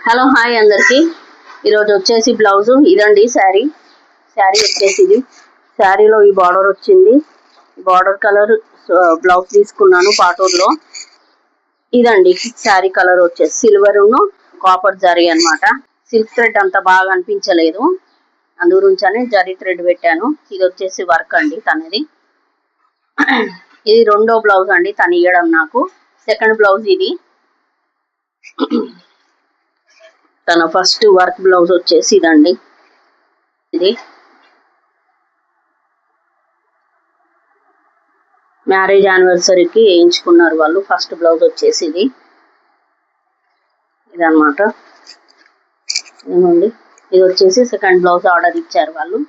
Hello hi అందరికి ఈరోజు వచ్చేసి బ్లౌజ్ ఇదండి. శారీ వచ్చేసి ఇది శారీలో ఈ బార్డర్ వచ్చింది. బార్డర్ కలర్ బ్లౌజ్ తీసుకున్నాను పాటూర్లో. ఇదండి శారీ కలర్ వచ్చేసి సిల్వర్ కాపర్ జరీ అన్నమాట. సిల్క్ థ్రెడ్ అంత బాగా అనిపించలేదు, అందు గురించనే జరీ థ్రెడ్ పెట్టాను. ఇది వచ్చేసి వర్క్ అండి తనది. ఇది రెండో బ్లౌజ్ అండి తను ఇవ్వడం నాకు. సెకండ్ బ్లౌజ్ ఇది. తన ఫస్ట్ వర్క్ బ్లౌజ్ వచ్చేసి ఇదండి. ఇది మ్యారేజ్ యానివర్సరీకి వేయించుకున్నారు వాళ్ళు. ఫస్ట్ బ్లౌజ్ వచ్చేసి ఇదన్నమాట. ఏమండి ఇది వచ్చేసి సెకండ్ బ్లౌజ్ ఆర్డర్ ఇచ్చారు వాళ్ళు.